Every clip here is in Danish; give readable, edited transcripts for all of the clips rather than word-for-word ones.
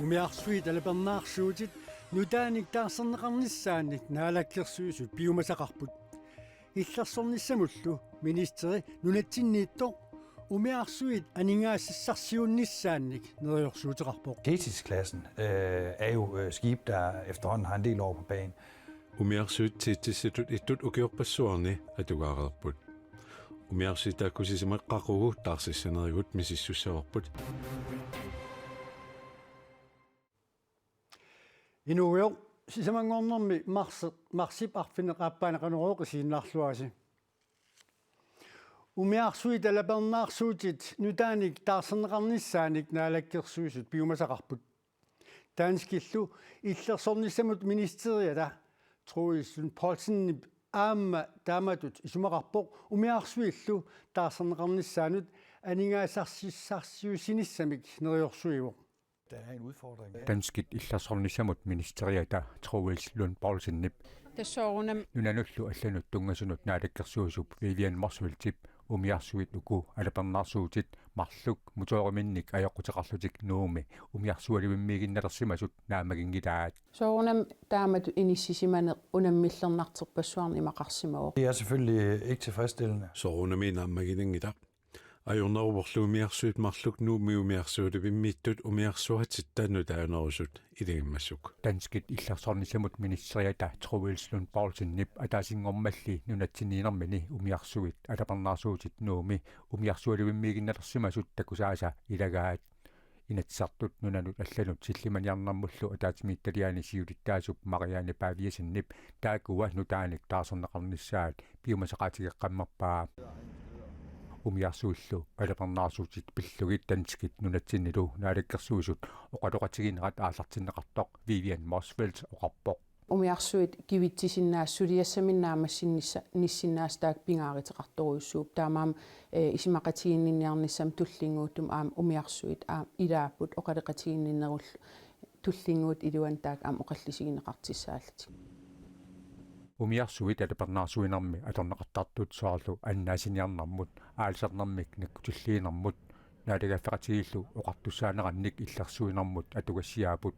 Umiarsuit alapernaarsuutit nutaanik taarsarneqarnissaannik naalakkersuusut piumasaqarput illersornissamullu ministeri nunatsinniittoq umiarsuit aningaasissarsiunnissaannik neriorsuuteqarpoq. Thetis-klassen er jo skib, der efterhånden har en del år på banen. Umiarsuit tiitsissitut ittut ukiorpassuarni atugaarerput. Umiarsuit taakkusisemeqqaqugu taarsissanerigut misissussavарput. Inuujo sisamangornermi marsip arfineqaappaanaqanuroqisiinnaarluasi. Umiarsuit alapernaarsuutit nutaanik taarsarneqarnissaanik naalakkersuusut piumasaqarput. Taanskillu illersornissamut ministeriata Troels Lund Poulsen aamma taamatut isumaqarpoq umiarsuillu taarsarneqarnissaanut aningaasarsiussinnissamik neriorsuivoq. Der er en udfordring. Danskit illersornissamut ministeriata Troels Lund Poulsen Tassoorunam nunanullu allanut tungasunut naalakkersuusup Vivian Morsfeldtip umiarsuit uku alapernaarsuutit marluk mutooriminnik ajoqqutеqarlutik nuumi umiarsualivimmiiginnalersimasut naamagingilaat soorunam taamat inissisimaneq unammillernerterpassuarni maqarsimaoq. Det er selvfølgelig ikke tilfredsstillende. Sorunamiin ammaginingitaq ajorneruvorlu umiarsuit marluk nuumi umiarsuulivimmiittut umiarsuatittaanut aanerusut iligimmassuk. Danskit illersornissamut ministeriata Troels Lund Poulsen ataasingormalli nunatsiniinermini umiarsuit alapernaarsuutit nuumi umiarsualivimmiiginnalersimasut takusaasa ilagaat inatsartut nunanut allanut sillimaniarnarmullu ataatimiittaliaani siulittaasup Marianne Paviasennip taakuwa nutaanik taarsarneqarnissaat piumasaqaatigeqqammerpaa umiarsuullu alapernaarsuutit pillugit danskit nunatsinnilu naalakkersuusut oqaloqatiginerat aallartinneqartoq Vivian Morsfeldt oqarpoq Umiarsuit kivitsisinnaassuriassaminnaamassinnissa nissinnaastak pingaariteqartoruissuup taamaam isimaqatiginninniarnissam tullinguuttum aam umiarsuit aam ilaaput oqaleqatiginninnerullu tullinguut iluantaak aam oqallisigineqartissaallat. umiarsuit alapernaarsuinermi atorneqartartut soorlu annaasiniarnarmut aalsernermik nakkutulliinermut naalagaffaqatigillu oqartussaanerannik illersuinermut atugassiaaput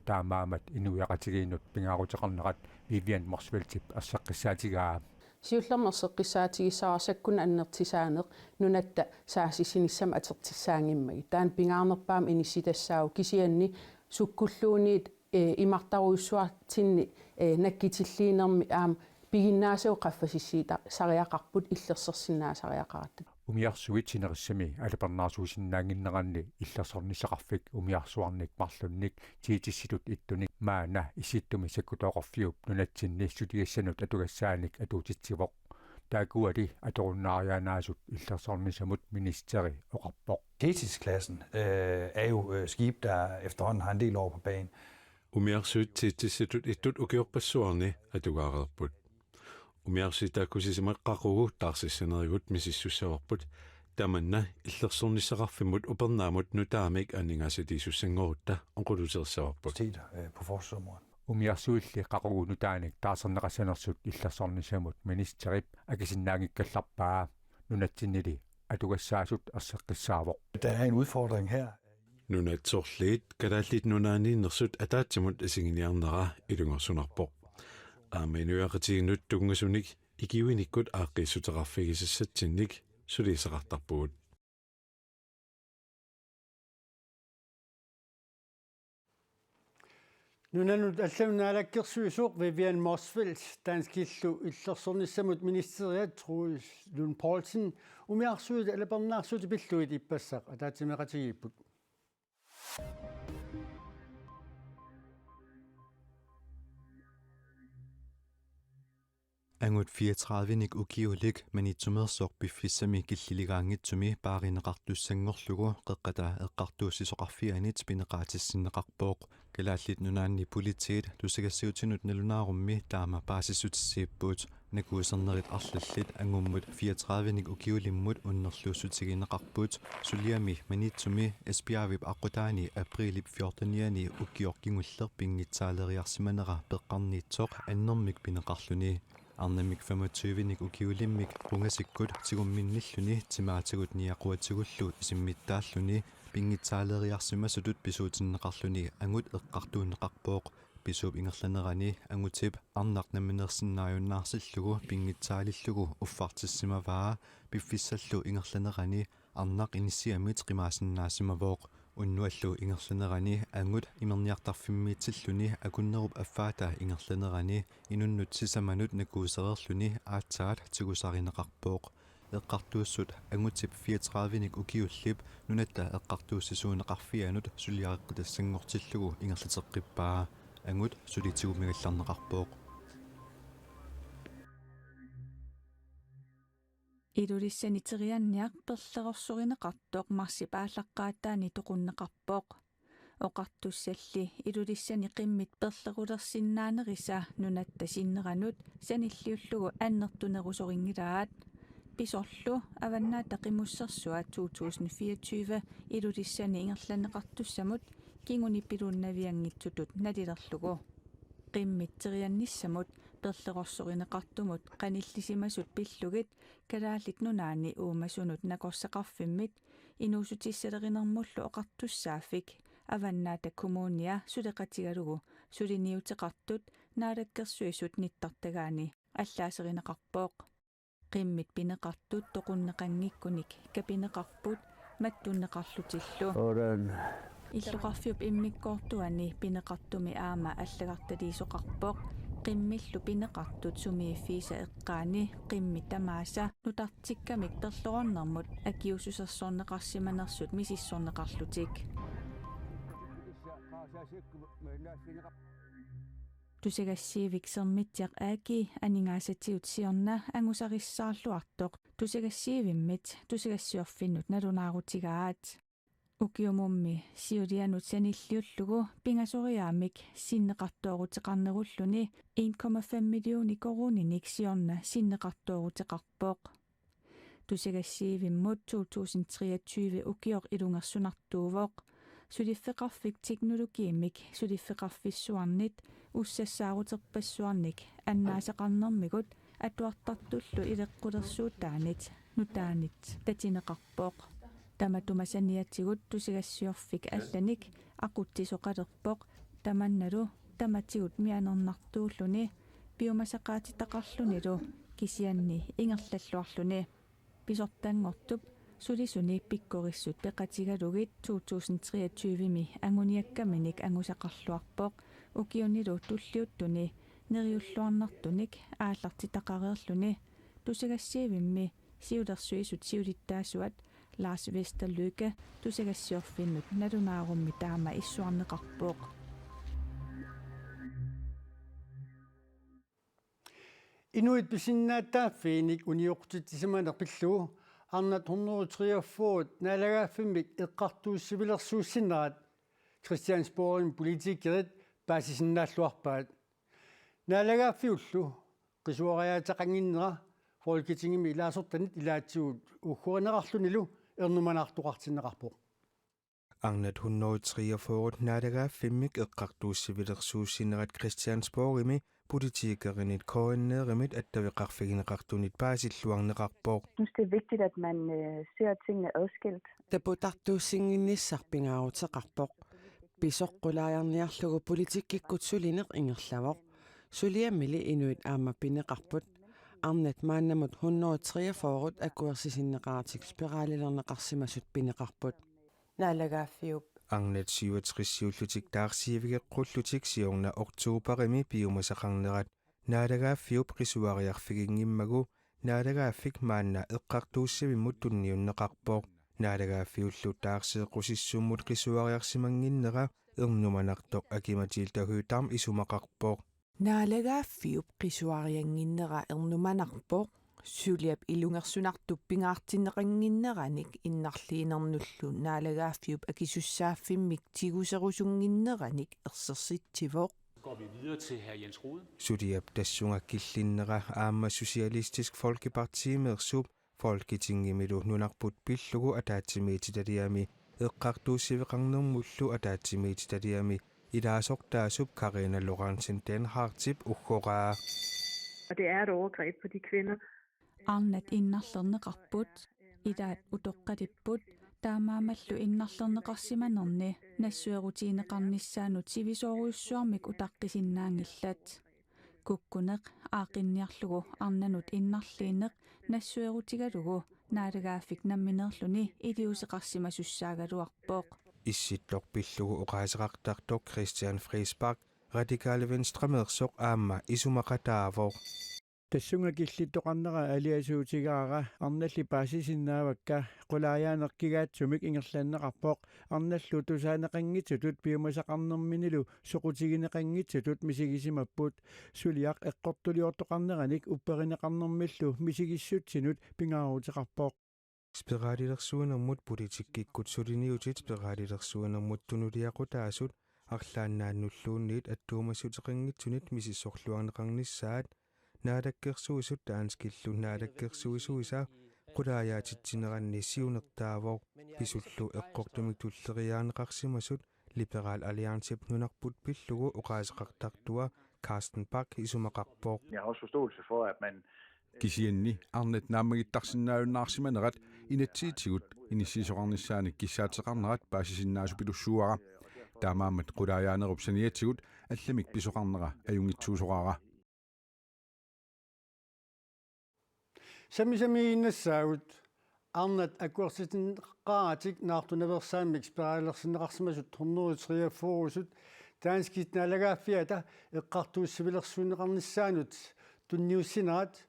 taamaamat inuiaqatigiinut pingaaruteqarnerat Vivian Morsfeldtip asseqqissaatigaa siullernerseqqissaatigissaara sakkuna annertisaaneq nunatta saasisinissam atertissaangimmagi taan pingaarnerpaam inissitassaagu kisianni sukkulluuniit imartaruissuartinni nakkitilliinermi aam piginnaaseu qaffasissiita sariaqarput illersersinnaasariaqarat umiarsuit sinerissami alapernaarsuusinnaanginneranni illersornissaqarfik umiarsuarnik marlunnik tiitissilut ittunik maana isittumi sakkutoqorfiup nunatsinni sutigassanut atugassaanik atuutitsivoq taakuali atorunnaariaanaasut illersornissamut ministeri oqarpoq. Thetis-klassen er jo skib, der efterhånden har en del år på banen. Umiarsuit tiitsissitut ittut ukiorpassuarni atugaarerput. Umiarsuit taakkusisemeqqaqugu taarsissanerigut misissussavарput. Tamanna illersornissaqarfimut upernaamut nutaamik aningaasatiisussangorutta oqulutersavарput. På forsområdet. umiarsuilli qaqugu nutaanik taarsarneqassanersut illersornissamut ministerip akisinnaangikkallarpaa nunatsinnili atugassaasut erseqqissaavoq. Der er en udfordring her. Nunatsorliit kalaallit nunaaniinnersut ataatsimut asinginiarnera ilungorsunarpoq. Aaminuaqatiginnut tungasunik ikiuinikkut aaqqissuteqarfigissatsatsinnik suliisaqartarpugut. Nunanut allanunaalakkersuisuuq Vivian Morsfeldt taanskillu illersornissamut ministeriat Troels Lund Poulsen umiarsuit alapernaarsuut pilluit ippassaq ataatimeqatigiipput. Angut 34-nik ukiulik manitsumersorpi fissami killiligaangitsumi paarineqartussangorlugu qeqqata eqqartuussisoqarfianit pineqaatissinneqarpooq kalaallit nunaanni politiit tusagassiutinut nalunaarummi taama paasissutissiippuut nakuusernerit arlallit angummut 34-nik ukiulimmut unnerluussutigineqarput suliami manitsumi espiavip aqutaani aprilip 14-ni ukiorkinguller pingitsaaleriarsimanera peqqarniitsoq annermik pineqarluni Arnamik 25-nik ukiulimmik qungasikkut tigumminnilluni timaatigut niaquatigullu isimmittaalluni пингитсаалериарсимасутут писуутиннеқарлүни ангут эққартууннеқарпооқ писууп ингерланерани ангутип арнарнаминерсиннааюннаарсиллугу пингитсаалиллугу уффартиссимаваа пиффиссаллу ингерланерани арнақ иниссиамит қимаасиннаасимавооқ уннуаллу ингерланерани ангут имерниартарфиммиитсиллуни акуннеруп аффаата ингерланерани инуннут сисаманут накуусереерлүни аатсаат тигусаринеқарпооқ эққартууссут ангутип 34ник укиуллип нунатта эққартууссисуунеқарфианут сулиареққитассангортиллугу ингерлатеққиппаа ангут сулитигумигалларнеқарпооқ идулиссанитерианниақ перлерорсуринеқартоқ марсипааллаққаатаани тоқуннеқарпооқ оқартуссалли идулиссани қиммит перлерулерсиннаанериса нунатта синнеранут саниллиуллугу аннертунерусорингилаат писорлу аваннаата қимуссерсуа 2024 идулиссани ингерланеқартуссамут кингуни пилууннавиангитсутут налилерлугу qimmitteriannissamut perlerorsorinеqartumut qanillisimasut pillugit kalaallit nunaani uumasunut nakorsaqarfimmit inuusutissaleриnermullu oqartussaaffik avannaata kommunia suleqatigalugu suliniuteqartut naalakkersuisut nittartagaani allaaserинеqarpooq qimmit pineqartut toqunneqanngikkunik kapineqarput mattunneqarlutillu иллуқарфиуп иммиккоортуани пинеқартуми аама аллагарталиисоқарпоқ қиммиллу пинеқартут сумииффиса эққаани қимми тамааса нутартиккамик перлорорнэрмут акиусусерсорнеқарсиманерсут мисиссорнеқарлутик тусагассиивиксермитсиақ ааки анингаасатиут сиорна ангусариссаарлуартоқ тусагассиивиммит тусагассиорфиннут налунаарутигаат укиумумми сиулианут саниллиуллугу пингасориаамик синнеқартоорутеқарнеруллуни 1,5 миллиони коруниник сиорна синнеқартоорутеқарпооқ тусагассиивиммут 2023 укиор илунгерсунартуувооқ сулиффеқарфик технологиимик сулиффеқарфиссуарнит уссассаарутерпассуарник аннаасеқарнэрмигут атуартартуллу илеққулерсуутаанит нутаанит татинеқарпооқ таматумасаниатсигут тусигассиорфик алланик aquttisoqalerpoq tamannalu tamatigut mianernertuulluni piumasaqaatitaqarlunilu kisianni ingerlalluarluni pisortaangortup sulisuni pikkorissut peqatigalugit 2023mi anguniakkaminik angusaqarluarpoq ukiunilu tulliuttuni neriulluarnartunik aallartitaqareerluni tusigassiivimmi siulersuisut siulittaasuat Lars Vesterlykke tusigassiorfinnut nalunaarummi taama issuarneqarpooq Inuit pisinnaataafiinik uniortutissimanerpillugu arnat 143 naalagaaffimik eqqartuussivilersuussinnerat Christiansborgin politiikerit paasisinnaаллуарpaat naalagaaffiullu qisuariaataqanginnera folketingimi ilaasortanit ilaatsigut uggorinerarlunilu ernumanartuqartinneqarpoq Arnat 143 naalagaaffimik eqqartuussivilersuussinnerat Christiansborgimi politikerinit koinneerimit attaviqarfigineqartunit paasilluarneqarpooq. Jeg synes, det er vigtigt, at man ser tingene adskilt. Taputartuussinginnisarpingaaruteqarpoq pisoqqulaajarniarlugu politikikkut sulineq ingerlavoq suliammili inuit aamappineqarput arnat maannamut 143 akuersisinneqaratik spiraalilerneqarsimasut pineqarput naalagaaffiup Arnat 67 taarsiivigeqqullutik siorna oktuuparimi piumasaqarnerat naalagaaffiup qisuariarfigingimmagu naalagaaffik maanna eqqartuussivimut tunniunneqarpooq naalagaaffiullu taarseequsissummut qisuariarsimanginnera ernumanartoq akimatiiltahuutarm isumaqarpooq naalagaaffiup qisuarianginnera ernumanarpoq suliap ilungersunartuppigaartinneqanginneranik innarliinernnullu naalagaaffiup akisussaaffimik tiguserusunginneranik ersersitsivoq går vi videre til hr. Jens Rohde. Suliap tassungakillinnera aamma Socialistisk Folkeparti mersup folketingimilu nunarput pillugu ataatsimiititaliami eqqartuussiveqarnermullu ataatsimiititaliami ilaasortaasup Karina Lorentzen Denhartip uggoraa. Og det er et overgreb på de kvinder. Arnat innarlerneqarput ilaat utoqqalipput таамаамаллу иннарлернеқарсиманерни нассуерутиинеқарниссаанут сивисооруйуссуармик утаққисиннаангиллат куккунеқ аақинниарлугу арнанут иннарлиинеқ нассуерутигалугу наалагааффик намминерлүни илиусеқарсимасуссаагалуарпоқ исситтоқпиллугу оқаасеқартартоқ Christian Friis Bak Radikale Venstre мерсоқ аама исумақатаавоқ тассунга киллиттоқарнера алиасуутигаара арналли паасисиннаавакка qulaajaanerkigaatсумик ингерлааннеқарпоқ арналлу тусаанеқангитсутут пиумасақарнерминилу соқутигинеқангитсутут мисигисимаппут сулиақ эққортулиортоқарнераник упперинеқарнермиллу мисигиссутсинут пингаарутеқарпоқ спиралилерсуинермут политиккиккут сулиниутит спиралилерсуинермут тунулиақутаасут арлааннааннуллуунниит аттуумассутеқангитсунит мисиссорлуарнеқарниссаат наалаккерсуисут таанскиллу наалаккерсуисуиса qulaajaatsitsinеранни сиунертаавоо писуллу эққортумик туллериаанеқарсимасут либерал алliancep нунарпут пиллугу оқаасеқартартуа Carsten Bach исумақарпоо. Jeg har også forståelse for at man кисианни арнат наамагиттарсиннаавиннаарсиманерат инатсиитигут иниссисоқарнissaаник киссаатеқарнерат паасисиннаасу пилуссуара таамаамат qulaajaanerup саниатсигут алламик писоқарнера аюнгитсуусоқара самисамииннассаагут арнат акуарситинеққаратик наартунаверсаамик спиралерсинеқарсимасут торнерутриаффорусут таанскит налагааффиата эққартууссивилерсуунеқарниссаанут тунниуссинерат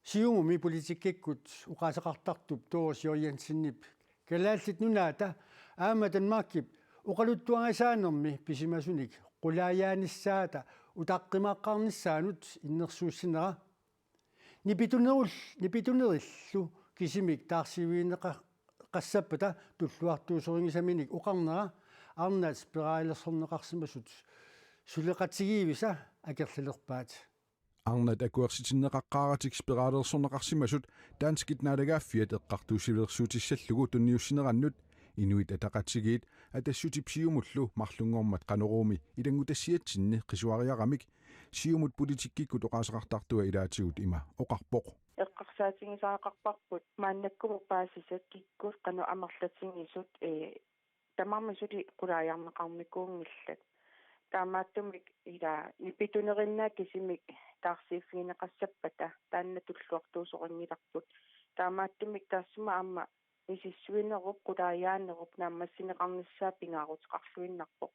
сиумуми политиккиккут уқаасеқартартуп тоорсиориансиннип калааллит нунаата ааматан мааккип уқалуттуарисаанерми писимасуник qulaajaanissaata утаққимааққарниссаанут иннерсууссинера нипитунериллу кисимик таарсивиинеқа qassapпата туллуартуусорингисаминик уқарнера арнат спиралерсорнеқарсимасут сулеқатсигиивиса акерлалерпаат арнат акуерситиннеқаққааратик спиралерсорнеқарсимасут таанскит наалагааффиат эққартуусивилерсуутиссаллугу тунниуссинераннут инуит атақатсигиит атассутип сиумуллу марлунгормат канеруumi илангутассиатсинни қисуариарамик сиумут политиккиккут оқаасеқартартуа илаатигут има оқарпоқ эққарсаатингисаақарпарпут мааннаккуму паасисак киккус қану амерлатингисут тамармисули qulaajаарнеқармикуунгиллат таамааттумик ила нипитунериннаа кисимик таарсииффигинеқассаппата таанна туллуартуусорингиларпут таамааттумик таассума аама исиссуинеруп qulaajaanerup нааммассинеқарниссаа пингаарутеқарлуиннарпоқ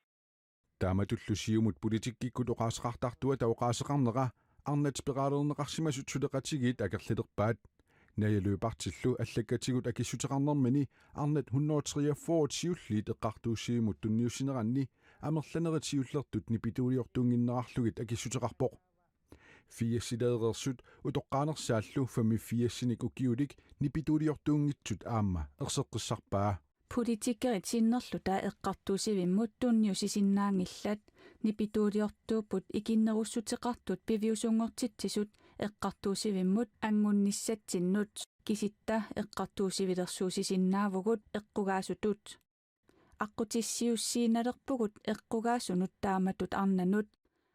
тааматуллу сиумут политиккиккут оқаасеқартартуа таоқаасеқарнера арнат спиралернеқарсимасут сулеқатигиит акерлалерпаат наялуипартиллу аллаккатигут акиссутеқарнермини арнат 143 сиуллиит эққартууссиимут тунниуссинеранни амерланерит сиуллертут нипитуулиортунгиннерарлугит акиссутеқарпоқ фиассилаерерсут утоққаанерсааллу фами фиассиник укиулик нипитуулиортуунгитсут аама ерсеққиссарпаа политикерит синнерлута эққартуусивиммут тунниусисиннаангиллат нипитуулиортууппут икиннеруссутеқартут пивиусунгортитсисут эққартуусивиммут ангунниссатсиннут киситта эққартуусивилерсуусисиннаавгут эққугаасутут аққутиссиуссииналерпугут эққугаасунут тааматут арнанут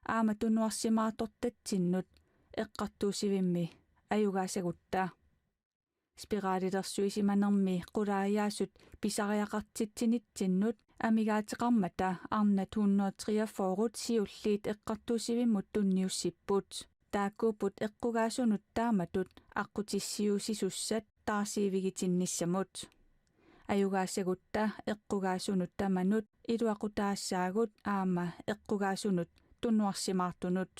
аама тунуарсимаартортатсиннут эққартуусивимми аюгаасагутта спиралилерсуисиманерми qulaajaassut писариақартитсинитсиннут амигаатеқармата арнат 143 сиуллиит эққартуусивиммут тунниуссиппут тааккууппут эққугаасунут тааматут аққутиссиусисуссат таарсиивигитинниссамут аюгаасагутта эққугаасунут таманут илуақутаассаагут аама эққугаасунут туннуарсимаартунут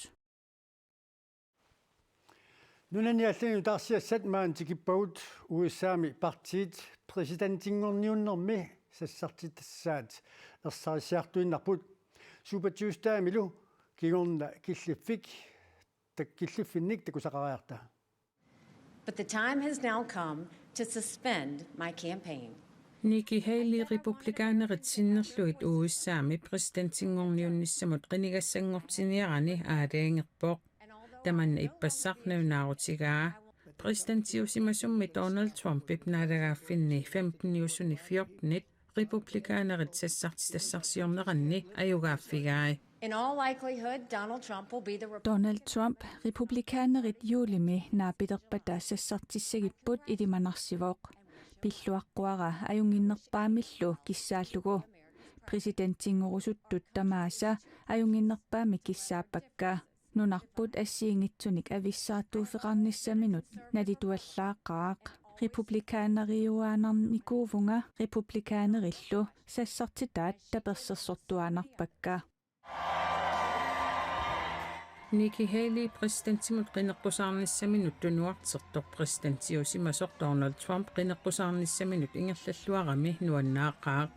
нунани таарсиассат маантикиппагут уиссаами партиит президентингорниуннэрми сассартитассаат ерсарисиартуиннарпут супатиустаамилу кигорна киллиффик таккиллиффинник такусақариарта. But the time has now come to suspend my campaign. Nikki Haley republikanerit sinnerluit uissaami presidenttiнгорниунниссамут qinigassangortiniarani aalaangerpoq tamanna ippassarnaunаарutigaa presidenttiusimasummi Donald Trump ipnaalagaaffinni 15 14 republikanerit sassartitassarsiorneranni ajugaaffigaai. In all likelihood, Donald Trump will be the Donald Trump republikanerit juulimi naapiterpata sassartissagipput ilimanarsivoq pilluaqquara ajunginnerpaamillu kissaallugu presidenttingorusuttut tamaasa ajunginnerpaami kissaappakka nunarput assiingitsunik avissaartuuфеqarnissaminut nalituallaaqaaq republikaaneriuaanarnikuuvunga republikaanerillu sassartitaat tapersersortuaanarpakka Nikki Haley presidenttimut qinneqqusaarnissaminut tunuartsertoq presidenttiusimasoq Donald Trump qinneqqusaarnissaminut ingerlalluarami nuannaaqaaq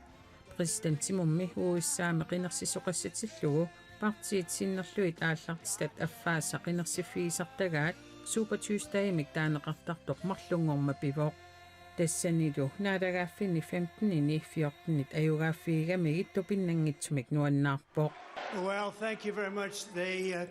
presidenttimummi uissaami qinnersisoqassitillugu partiit sinnerluit aallartistat affaasa qinnersifiisartagaat Super Tuesday-mik taaneqartartoq marlungorma pivoq tassanilu naadagaaffinni 15-ini 14-nit ayugaaffiigamigit tupinnangitsumik nuannaarpoq. Well, thank you very much.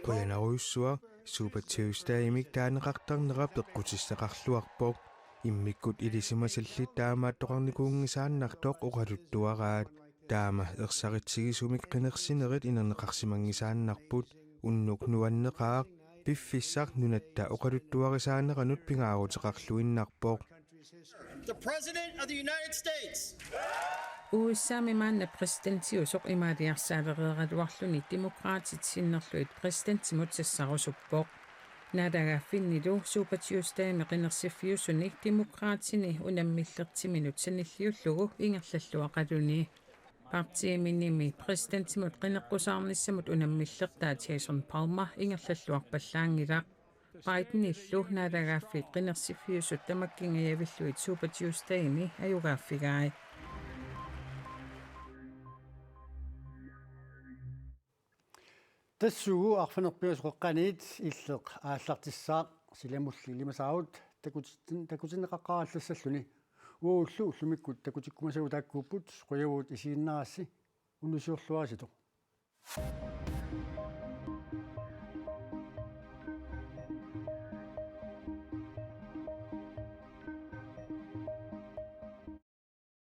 Polanaruissua Super Tuesday-mik taaneqartarnera peqqutissaqarluarpoq immikkut ilisimasallit taamaattoqarnikuungisaannartoq uqaluttuaraat taama ersaritsigisuumik qinersinerit inerneqarsimangisaannarput unnuk nuanneqaaq piffissaq nunatta uqaluttuarisaaneranut pingaaruteqarluinnarpoq The President of the United States. Uissaami maanna presidenttiusoq imaaliarsaalereeratuarluni demokraatit sinnerluit presidenttimut sassarusuppoq naadagaaffinnilu Super Tuesday-mi qinnersifiusuni demokraatini unammillertiminut sanilliullugu ingerlalluaqaluni partiiminimi presidenttimut qinneqqusaarnissamut unammillertaat Jason Palmer ingerlalluarpallaangilaq Biden-illu naadagaaffiit qinnersifiusut tamakkingayavilluit Super Tuesday-mi ayugaaffigaai тассугу арфанерпиусоққаниит иллеқ ааллартиссаақ силамулли илимасаавут такутинеқаққараллассаллуни ууллу уллумиккут такутиккумасагу тааккууппут қуявуут исииннарасси уннусиорлуасито